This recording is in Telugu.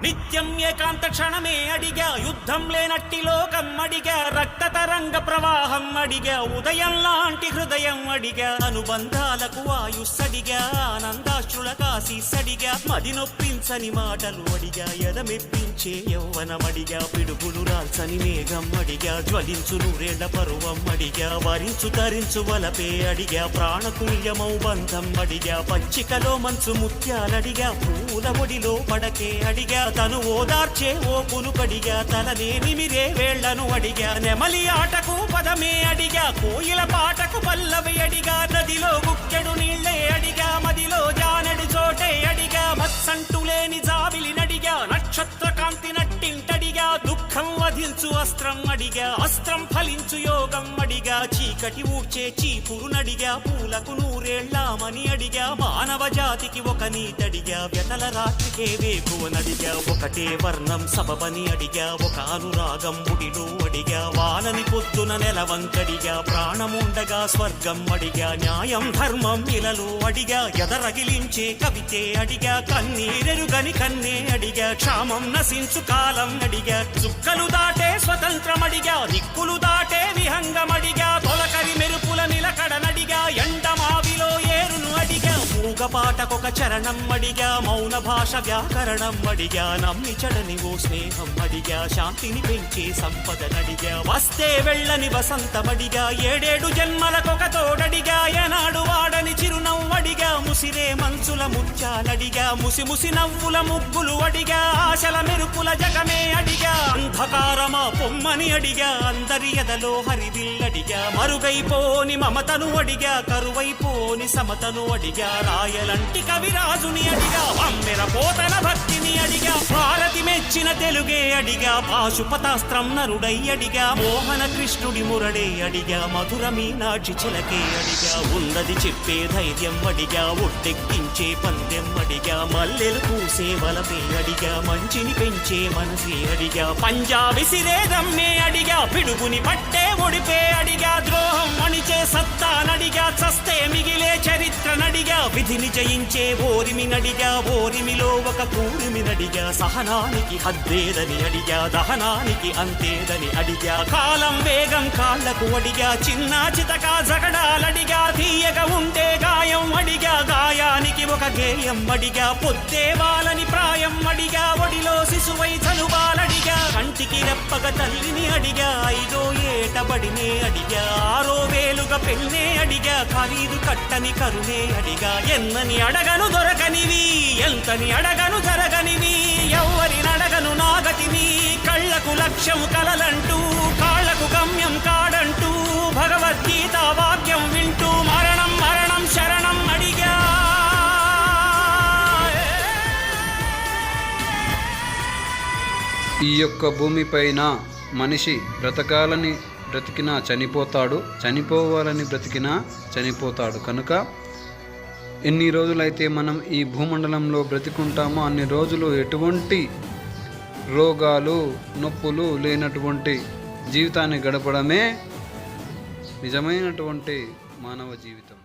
నిత్యం ఏకాంత క్షణమే అడిగా, యుద్ధం లేనట్టి లోకం అడిగా, రక్త తరంగ ప్రవాహం అడిగా, ఉదయం లాంటి హృదయం అడిగా, అనుబంధాలకు ఆయుస్సడిగా, ఆనందాశ్రుల కాశీసడిగా, మది నొప్పించని మాటలు అడిగా, ఎదమెప్పించే యౌవనమడిగా, పిడుగులు రాల్చని మేఘం అడిగా, జ్వలించు నూరేళ్ల పరువం అడిగా, వరించు తరించు వలపే అడిగా, ప్రాణతుల్యమౌ బంధం అడిగా, పచ్చికలో మంచు ముత్యాలడిగా, పూల ఒడిలో పడకే అడిగా, తను ఓదార్చే ఓ పులుకడిగా, తననే నిమిరే వేళ్లను అడిగా, నెమలి ఆటకు పదమే అడిగా, కోయిల పాటకు పల్లవి అడిగా, నదిలో గుక్కెడు నీళ్లే అడిగా, మదిలో జానడి చోటే అడిగా, మత్సంటు లేని జాబిలి నడిగా, నక్షత్ర కాంతి నట్టింటడిగా, దుఃఖం వధించు అస్త్రం అడిగా, అస్త్రం ఫలించు యోగం అడిగా, చీకటి ఊడ్చే చీపురు నడిగా, పూలకు నూరేళ్లామని అడిగా, మానవ జాతికి ఒక నీతడిగా, వ్యతల రాత్రికే వేకువనడిగా, ఒకటే వర్ణం సబబని అడిగా, ఒక అనురాగం బుడిలో అడిగా, వానని పొద్దున నెలవంకడిగా, ప్రాణముండగా స్వర్గం అడిగా, న్యాయం ధర్మం ఇలలో అడిగా, ఎదరగిలించే కవితే అడిగా, కన్నీరెరుగని కన్నే అడిగా, క్షామం నశించు కాలం అడిగా, చుక్కలు దాటే స్వతంత్రమడిగా, దిక్కులు దాటే విహంగమడిగా, తొలకరి మెరుపుల నిలకడనడిగా, ఎండమావిలో ఏరును అడిగా, మూగపాటకొక చరణం అడిగా, మౌన భాష వ్యాకరణం అడిగా, నమ్మి చెడని ఓ స్నేహం అడిగా, శాంతిని పెంచే సంపదనడిగా, వస్తే వెళ్ళని వసంతమడిగా, ఏడేడు జన్మలకొక తోడడిగా, ఏనాడు వాడని చిరునవ్వడిగా, ముసిరే మంచుల ముత్యాలడిగా, ముసి ముసి నవ్వుల ముగ్గులు అడిగా, ఆశల మెరుపుల జగమే అడిగా, అంధకారమా పొమ్మని అడిగా, అందరి ఎదలో హరివిల్లడిగా, మరుగైపోని మమతను అడిగా, కరువైపోని సమతను అడిగా, రాయలంటి కవిరాజుని అడిగా, అమ్మెర పోతన భక్తిని అడిగా, భారతి మెచ్చిన తెలుగే అడిగా, పాశుపతాస్త్రం నరుడై అడిగా, మోహన కృష్ణుడి మురడే అడిగా, మధుర మీనాక్షి చిలకే అడిగా, ఉన్నది చెప్పే ధైర్యం అడిగా, ఒట్టెక్కించే పందెం అడిగా, మల్లెలు పూసే వలపే అడిగా, మంచిని పెంచే మనసే అడిగా, పంజాబీ సిరేదమ్మే అడిగా, పిడుగుని పట్టే ఒడిపే అడిగా, ద్రోహం అణిచే సత్తా నడిగా, చస్తే మిగిలే చరిత్ర నడిగా, విధిని జయించే ఓరిమి నడిగా, ఓరిమిలో ఒక కూరిమి నడిగా, సహనానికి హద్దేదని అడిగా, దహనానికి అంతేదని అడిగా, కాలం వేగం కాళ్లకు అడిగా, చిన్న చితకా జగడాలడిగా, తీయగా ఉంటే గాయం అడిగా, గాయానికి ఒక గేయం అడిగా, పొద్దే వాళ్ళని ప్రాయం అడిగా, ఒడిలో శిశువై చలువాలడిగా, కంటికి రెప్పగ తల్లిని అడిగా, ఐదో ఏటబడినే అడిగా, ఆరో వేలుగా పెళ్ళే అడిగా, ఖరీదు కట్టని కరుణే అడిగా, ఎన్నని అడగను దొరకనివి, ఎంతని అడగను జరగనివి, ఎవ్వరి నడగను నాగతిని, కళ్ళకు లక్ష్యం కలలంటూ, కాళ్లకు గమ్యం కాడంటూ, భగవద్గీత వాక్యం వింటూ, మరణం మరణం శరణం అడిగా. ఈ యొక్క భూమిపైన మనిషి బ్రతకాలని బ్రతికినా చనిపోతాడు, చనిపోవాలని బ్రతికినా చనిపోతాడు. కనుక ఎన్ని రోజులైతే మనం ఈ భూమండలంలో బ్రతికుంటామో అన్ని రోజులు ఎటువంటి రోగాలు నొప్పులు లేనటువంటి జీవితాన్ని గడపడమే నిజమైనటువంటి మానవ జీవితం.